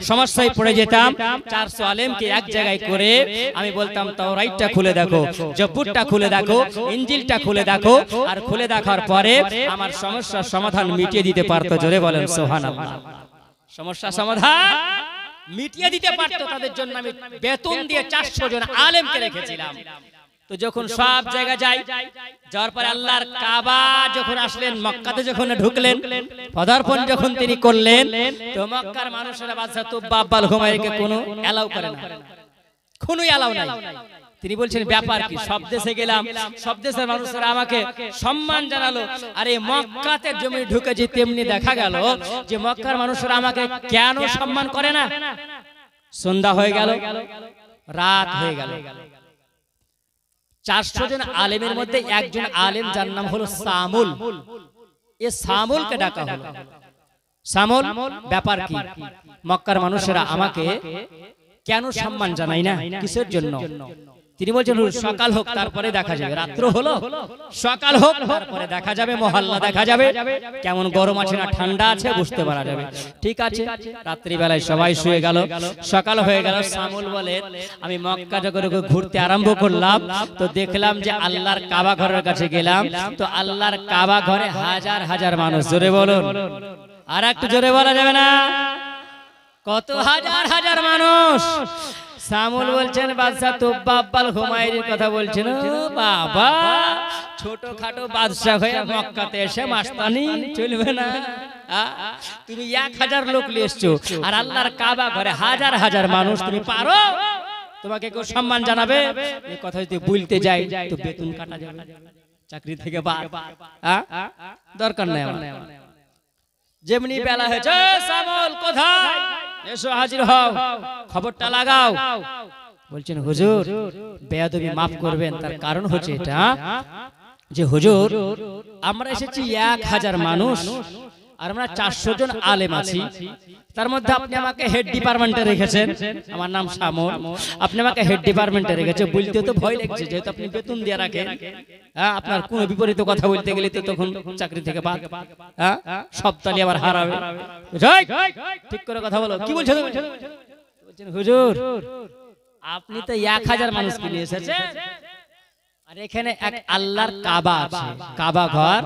সমস্যায় পড়ে যেতাম 400 আলেমকে এক জায়গায় করে আমি বলতাম তাওরাতটা খুলে দেখো জব্বুরটা খুলে দেখো ইনজিলটা খুলে দেখো আর খুলে দেখার পরে আমার সমস্যার সমাধান মিটিয়ে দিতে পারতো জোরে বলেন সুবহানাল্লাহ সমস্যা সমাধান মিটিয়ে দিতে পারতো তাদের জন্য আমি বেতন দিয়ে 400 জন আলেমকে রেখেছিলাম তো যখন সব জায়গা যাই যাওয়ার পরে আল্লাহর কাবা যখন আসলেন মক্কাতে যখন ঢুকলেন পদার্পণ যখন তিনি করলেন তো মক্কার মানুষেরা বাদশা তুব্বা আব্বাল হুমায়ুনকে কোনো এলাও করে না কোনো এলাও নাই তিনি বলছেন ব্যাপার কি সব দেশে গেলাম সব দেশের মানুষেরা আমাকে সম্মান জানালো আরে মক্কাতে জমি ঢুকে যে তেমনি দেখা গেল যে মক্কার মানুষেরা আমাকে কেন সম্মান করে না সন্ধ্যা হয়ে গেল রাত হয়ে গেল 400 জন আলেমের মধ্যে একজন আলেম যার নাম হলো সামুল এই সামুলকে ডাকা হলো সামুল ব্যাপার কি মক্কার মানুষেরা আমাকে কেন সম্মান জানায় না কিসের জন্য তিনি বলছেন সকাল হোক তারপরে দেখা যাবে রাত্র হলো সকাল হোক তারপরে দেখা যাবে মহল্লা দেখা যাবে কেমন গরম আছে না ঠান্ডা আছে বুঝতে পারা যাবে ঠিক আছে রাত্রি বেলায় সবাই শুয়ে গেল সকাল হয়ে গেল সামুল বলে আমি মক্কা যখন ঘুরতে আরম্ভ করলাম তো দেখলাম যে আল্লাহর কাবা ঘরের কাছে গেলাম তো আল্লাহর কাবা ঘরে হাজার হাজার মানুষ জোরে বলুন আর একটু জোরে বলা যাবে না কত হাজার হাজার মানুষ সামুল বলছেন বাদশা তুব্বা আব্বাল হুমায়ুনের কথা বলছেন ও বাবা ছোটখাটো বাদশা হয়ে মক্কাতে এসে মাস্তানি চলবে না তুমি 1000 লোক নিয়ে এসছো আর আল্লাহর কাবা ঘরে হাজার হাজার মানুষ তুমি পারো তোমাকে কেউ সম্মান জানাবে এই কথা যদি বলতে যাই তো বেতন কাটা যাবে চাকরি থেকে বাদ দরকার নাই আমার যেমনি বেলা হয়েছে সামুল কোথায় এসো হাজির হও খবরটা লাগাও বলছেন হুজুর বেয়াদবি maaf করবেন তার কারণ হচ্ছে এটা যে হুজুর আমরা এসেছি 1000 মানুষ আর আমরা 400 জন আলেম আছি তার মধ্যে আপনি আমাকে হেড ডিপার্টমেন্টে রেখেছেন আমার নাম সামুল আপনি আমাকে হেড ডিপার্টমেন্টে রেখেছেন বলতে তো ভয় লাগছে যেহেতু আপনি বেতন দিয়ে রাখেন আপনার কোন বিপরীত কথা বলতে গেলে তো তখন চাকরি থেকে বাদ সব তালি আবার হারাবে ঠিক করে কথা বলো কি বলছেন বলছেন হুজুর আপনি তো 1000 মানুষকে নিয়ে এসেছেন আর এখানে এক আল্লাহর কাবা আছে কাবা ঘর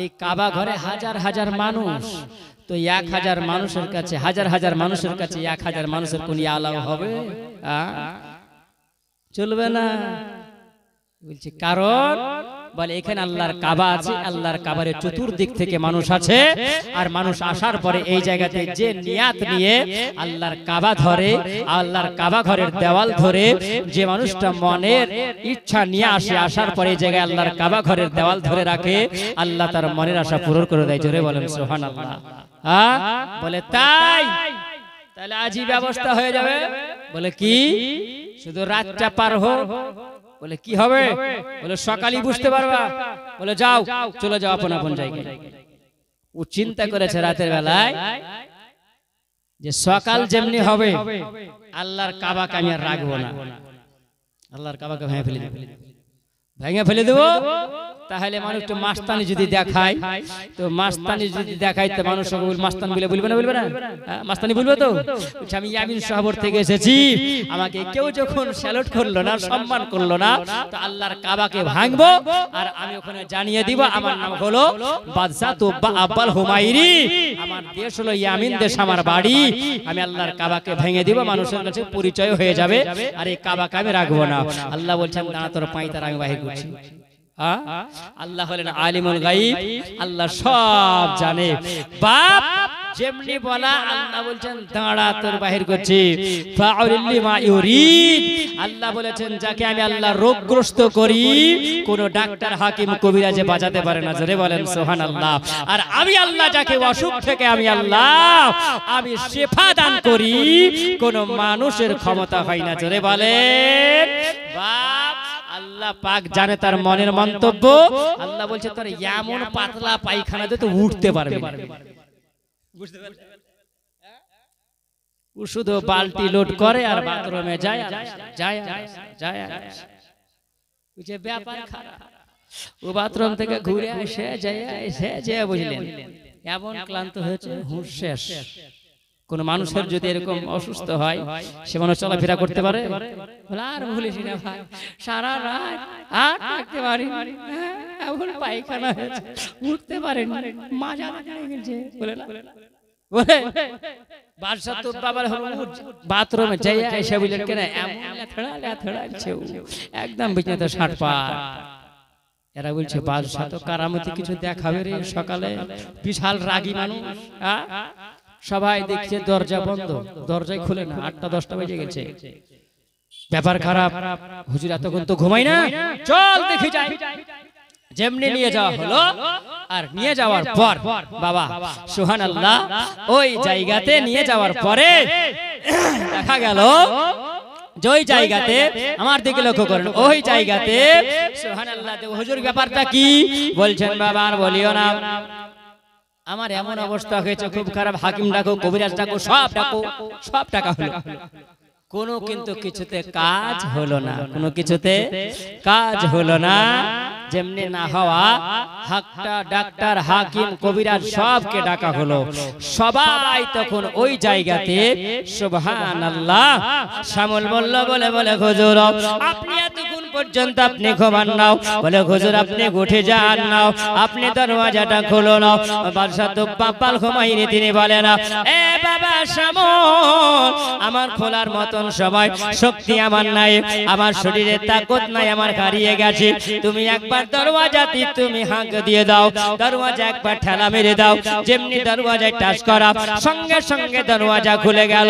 এই কাবা ঘরে হাজার হাজার মানুষ তো 1000 মানুষের কাছে হাজার হাজার মানুষের কাছে 1000 মানুষের কোন আলাও হবে চলবে না বলছে কারণ বলে এখানে আল্লাহর কাবা আছে আল্লাহর কাবার চতুর্দিক থেকে মানুষ আছে আর মানুষ আসার পরে এই জায়গাতে যে নিয়াত নিয়ে আল্লাহর কাবা ধরে আল্লাহর কাবা ঘরের দেওয়াল ধরে যে মানুষটা মনের ইচ্ছা নিয়ে আসে আসার পরে এই জায়গায় আল্লাহর কাবা ঘরের দেওয়াল ধরে রাখে আল্লাহ তার মনের আশা পূরণ করে দেয় জোরে বলেন সুবহানাল্লাহ বলে তাই তাহলে আজই ব্যবস্থা হয়ে যাবে বলে কি শুধু রাতটা পার হোক বলে কি হবে বলে সকালই বুঝতে পারবা বলে যাও চলে যাও আপন আপন জায়গায় ও চিন্তা করেছে রাতের বেলায় যে সকাল যেমনি হবে আল্লাহর কাবাকে আমি আর রাখবো না আল্লাহর কাবাকে ভেঙে ফেলে দেবো তাহলে মানুষ তো মাস্তানি যদি দেখায় তো মাস্তানি যদি দেখায় তো মানুষ মাস্তান বলে বলবে না মাস্তানি বলবে তো আমি ইয়ামিন শহর থেকে এসেছি আমাকে কেউ যখন স্যালুট করলো না সম্মান করলো না তো আল্লাহর কাবাকে ভাঙবো আর আমি ওখানে জানিয়ে দিব আমার নাম হলো বাদশা তুব্বা আব্বাল হুমায়ুনি আমার দেশ হলো ইয়ামিন দেশ আমার বাড়ি আমি আল্লাহর কাবাকে ভেঙে দিব মানুষের কাছে পরিচয় হয়ে যাবে আর এই কাবাকে আমি রাখবো না আল্লাহ বলছেন দাঁড়া তোর পাঁইতার আমি বাহির করছি আল্লাহ হলেন আলিমুল গায়ব আল্লাহ সব জানে বাপ যেমনি বলা আল্লাহ বলছেন দাঁড়া তোর বাহির করছি ফাউলিল লিমা ইউরিদ আল্লাহ বলেছেন যাকে আমি আল্লাহ রোগগ্রস্ত করি কোন ডাক্তার হাকিম কবিরাজে বাঁচাতে পারে না জোরে বলেন সুবহানাল্লাহ আর আমি আল্লাহ যাকে অসুখ থেকে আমি আল্লাহ আমি শিফা দান করি কোন মানুষের ক্ষমতা হয় না জোরে বলেন বাপ আল্লাহ পাক জানে তার মনের মন্তব্য আল্লাহ বলছে তোর এমন পাতলা পায়খানা দিয়ে তো উঠতে পারবে না বুঝতে পারছেন ও শুধু বালতি লোড করে আর বাথরুমে যায় বুঝে ব্যাপার খারাপ। ও বাথরুম থেকে ঘুরে এসে বুঝলেন এমন ক্লান্ত হয়েছে, হুঁশ শেষ। কোন মানুষের যদি এরকম অসুস্থ হয়, সে মানুষ চলাফেরা করতে পারে? আর বলিস না ভাই, সারা রাত আর থাকতে পারি, এখন পায়খানা হয়েছে, উঠতে পারেন, মাজা হয়ে গেছে বলে না বলে বাদশা তো বাবার বাথরুমে যাই এসে বুঝলেন কেন এমন লেথড়াচ্ছে, একদম বিছানাতে 60 পা। এরা বলছে বাদশা তো কারামতি কিছু দেখাবে রে সকালে, বিশাল রাগী মানুষ। সবাই দেখছে দরজা বন্ধ, দরজায় খুলে না, 8টা-10টা বেজে গেছে, ব্যাপার খারাপ। হুজুর এতক্ষণ তো ঘুমাই না, চল দেখে যাই। যেমনি নিয়ে যাওয়া হলো, আর নিয়ে যাওয়ার পর বাবা সুবহানাল্লাহ, ওই জায়গাতে নিয়ে যাওয়ার পরে দেখা গেল ওই জায়গাতে, আমার দিকে লক্ষ্য করেন, ওই জায়গাতে সুবহানাল্লাহ, হুজুর ব্যাপারটা কি বলছেন? বাবা আর বলিও না, আমার এমন অবস্থা হয়েছে খুব খারাপ, হাকিম ডাকো, কবিরাজ ডাকো, সব টাকা হলো, কোনো কিন্তু কিছুতে কাজ হলো না, কোনো কিছুতে কাজ হলো না। যেমনি না হওয়া, ডাক্তার, হাকিম, কবিরাজ সবকে ডাকা হলো। সবাই তখন ওই জায়গাতে সুবহানাল্লাহ শামল বলল, বলে হুজুর আপনি এতক্ষণ পর্যন্ত আপনি ঘুমান নাও, বলে হুজুর আপনি উঠে যান নাও, আপনি দরওয়াজাটা খোলো নাও। বাদশা তো পাপাল ঘুমাইনি, তিনি বলে না, এ বাবা শামল, আমার খোলার মতন সময় শক্তি আমার নাই, আমার শরীরে তাকত নাই, আমার হারিয়ে গেছে, তুমি একবার দরওয়াজাতে তুমি হাঁক দিয়ে দাও, দরওয়াজা একবার ঠেলা মেরে দাও। যেমনি দরওয়াজায় টাচ করা, সঙ্গে সঙ্গে দরওয়াজা খুলে গেল।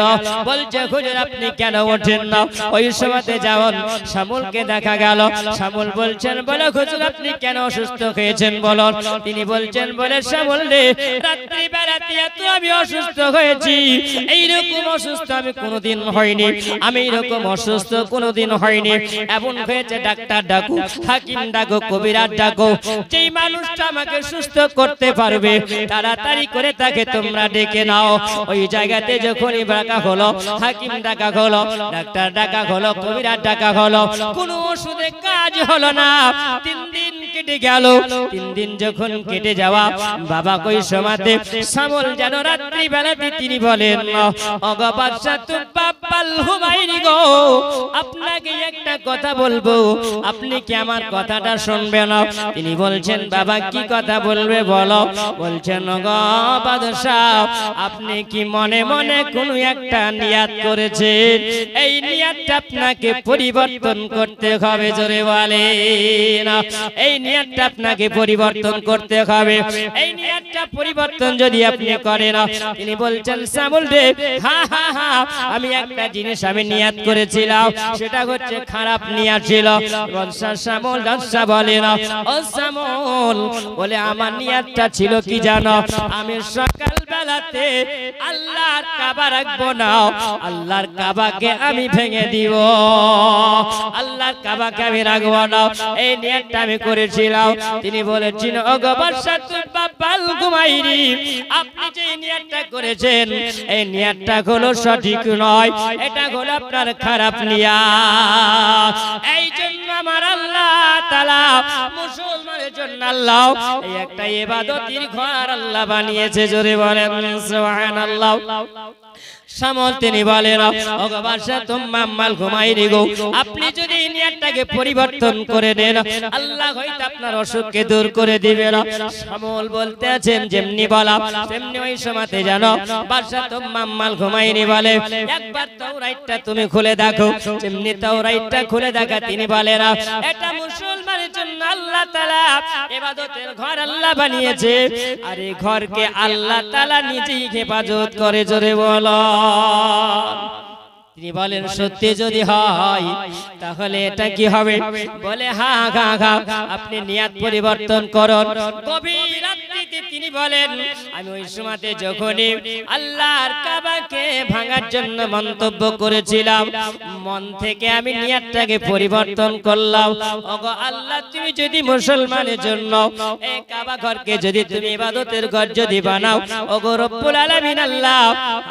বলছে হুজুর আপনি কেন ওঠেন না? ওই সময়তে যাওন শামুলকে দেখা গেল। শামুল বলছেন, বলে হুজুর আপনি কেন অসুস্থ হয়েছেন বলুন। তিনি বলছেন, বলে শামুল রে, রাত্রি বেলাতে এত আমি অসুস্থ হয়েছি, এইরকম অসুস্থ আমি কোনোদিন হয়নি, আমি এরকম অসুস্থ কোনোদিন হয়নি। এমন হয়েছে ডাক্তার ডাকো, হাকিম ডাকো, কবিরাজ ডাকো, যেই মানুষটা আমাকে সুস্থ করতে পারবে তাড়াতাড়ি করে তাকে তোমরা ডেকে নাও। ওই জায়গাতে যখনই ডাকা হলো, হাকিম ডাকা হলো, ডাক্তার ডাকা হলো, কবিরাজ ডাকা হলো, কোনো ওষুধে কাজ হলো না। 3 দিন কেটে গেল। 3 দিন যখন কেটে যাওয়া, বাবা কই সমাতে শামল যেন রাত্রি বেলাতে তিনি বলেন, ওগো বাদশা তো বাপ্পাল হুমায়ুনি গো, আপনাকে একটা কথা বলবো, আপনি কি আমার কথাটা শুনবেন? তিনি বলছেন, বাবা কি কথা বলবে বলো। বলছেন, ওগো বাদশা আপনি কি মনে মনে কোনো একটা নিয়াত করেছেন? এই নিয়াতটা আপনাকে পরিবর্তন করতে হবে, জোরে বলেন, এই নিয়াতটা আপনাকে পরিবর্তন করতে হবে। এই নিয়াতটা পরিবর্তন যদি আপনি করেন, তিনি বলছেন, শামুল রে, হ্যাঁ হ্যাঁ হ্যাঁ, আমি একটা জিনিস আমি নিয়াত করেছিলাম, সেটা হচ্ছে খারাপ নিয়াত ছিল। শামুল বাদশা বলে না, ও শামুল, বলে আমার নিয়াতটা ছিল কি জানো? আমি সকাল বেলাতে আল্লাহর কাবা রাখবো না, আল্লাহর কাবাকে আমি ভেঙে দিব, আল্লাহর কাবাকে আমি রাখবো না, এই নিয়াতটা আমি করেছিলাম। তিনি বলেছেন, ওগো বাদশা বাপ্পাল হুমায়ুনি, আপনি যে নিয়াতটা করেছেন এই নিয়াতটা হলো সঠিক নয়, এটা হলো আপনার খারাপ নিয়াত। এই জন্য আমার আল্লাহ তাআলা মুসলমানের জন্য আল্লাহ এই একটা ইবাদতের ঘর আল্লাহ বানিয়েছে, জোরে বলেন সুবহানাল্লাহ। শামল তিনি বলেন, ওগো বাদশা বাপ্পাল হুমায়ুনি গো, আপনি যদি নিয়তটাকে পরিবর্তন করে দেন, আল্লাহ হয়তো আপনার অসুখকে দূর করে দিবেন। শামল বলতে আছেন, যেমনি বলা তেমনি ওই সময়তে জানো বাদশা বাপ্পাল হুমায়ুনি বলে, একবার তাওরাতটা তুমি খুলে দেখো। যেমনি তাওরাতটা খুলে দেখা, তিনি বলেন, এটা মুসলমানের জন্য আল্লাহ তাআলা ইবাদতের ঘর আল্লাহ বানিয়েছে, আর এই ঘরকে আল্লাহ তাআলা নিজেই হেফাজত করে, জোরে বলো। তিনি বলেন, সত্যি যদি হয় তাহলে এটা কি হবে? বলে, হ্যাঁ হ্যাঁ হ্যাঁ, আপনি নিয়াত পরিবর্তন করুন। গভীর রাত্রিতে স্মৃতি তিনি বলেন আমি ওই সময়তে যখনই আল্লাহর কাবাকে ভাঙার জন্য মন্তব্য করেছিলাম মন থেকে আমি নিয়তটাকে পরিবর্তন করলাম ওগো আল্লাহ তুমি যদি মুসলমানের জন্য এই কাবা ঘরকে যদি তুমি ইবাদতের ঘর যদি বানাও ওগো রব্বুল আলামিন আল্লাহ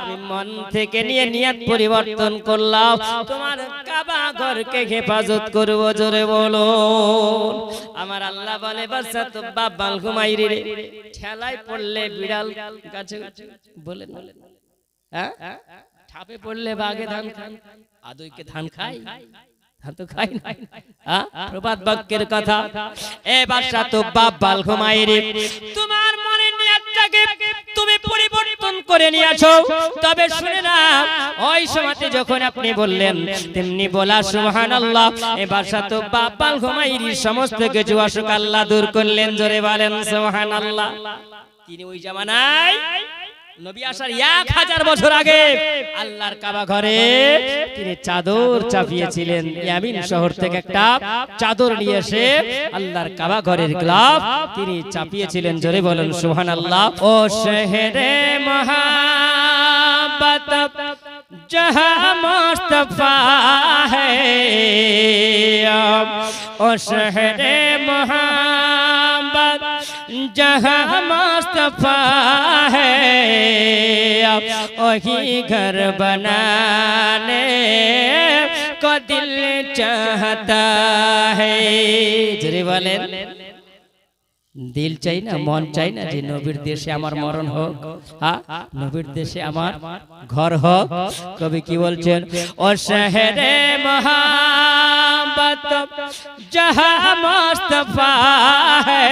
আমি মন থেকে নিয়ে নিয়ত পরিবর্তন করলাম তোমার কাবা ঘরকে হেফাজত করব জোরে বলো আমার আল্লাহ বলে বাদশা তো বাবাল ঘুমাইরি রে ঠেলায় পড়লে বিড়াল গাছে বলেন হ্যাঁ ঠাপে পড়লে বাঘে ধান খায় আদৈকে ধান খায় ধান তো খায় না হ্যাঁ প্রবাদ বাক্যের কথা এ বাদশা তো বাবাল ঘুমাইরি তোমার মনের নিয়তটাকে তুমি পরিবর্তন করে নিয়েছো তবে শুনে না ওই সময়তে যখন আপনি বললেন তেমনি বলা সুবহানাল্লাহ এ বাদশা তো বাবাল ঘুমাইরি সমস্ত কিছু অসুখ আল্লাহ দূর করলেন জোরে বলেন সুবহানাল্লাহ তিনি ওই জামানায় নবী আসার 1000 বছর আগে আল্লাহর কাবা ঘরে তিনি চাদর চাপিয়েছিলেন ইয়ামিন শহর থেকে একটা চাদর নিয়ে এসে আল্লাহর কাবা ঘরের গ্লাফ তিনি চাপিয়েছিলেন জোরে বলেন সুবহানাল্লাহ ও শহরে মোহাব্বত जहाँ मुस्तफा है ओ शहरे मोहब्बत जहाँ मुस्तफा है वही घर बनाने को दिल चाहता है जरे बोलें दिल चाই না মন চাই না যে নবীর দেশে আমার মরণ হোক হ্যাঁ নবীর দেশে আমার ঘর হোক কবি কি বলছেন ও শহরে মোহাব্বত जहाँ मुस्तफा है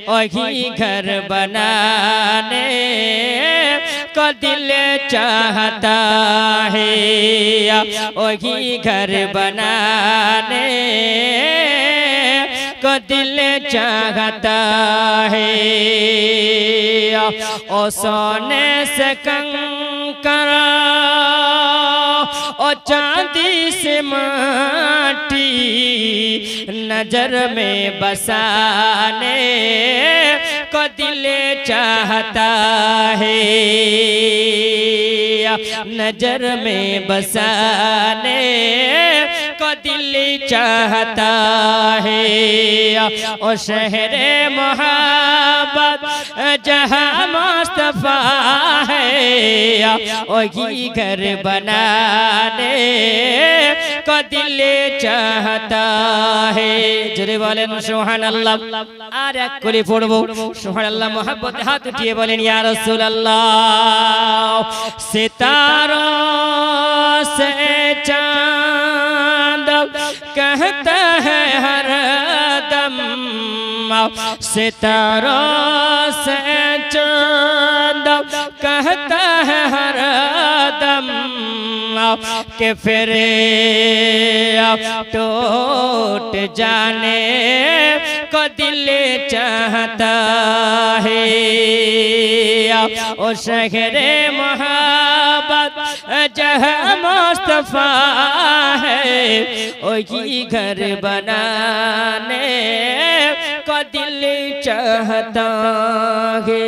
वही घर बनाने को दिल चाहता है वही घर बनाने को दिल चाहता है ओ सोने से कंकर ओ चांदी से माटी नजर में बसाने को दिल चाहता है नजर में बसाने को दिल चाहता है ओ शहरे मोहब्बत जहाँ मुस्तफा है वही घर बनाने को दिल चाहता है जरे बोलें सुबहानाल्लाह আর এক করে পড়বো সুবহানাল্লাহ मोहब्बत हाथ उठिए बोलें या रसूल अल्लाह सितारों से चांद कहता है हर दम सितारों से चांद कहता है हर दम के फिर टूट जाने को दिल चाहता है ओ शहरे मोहब्बत जहाँ मुस्तफा है वही घर बनाने को दिल चाहता है।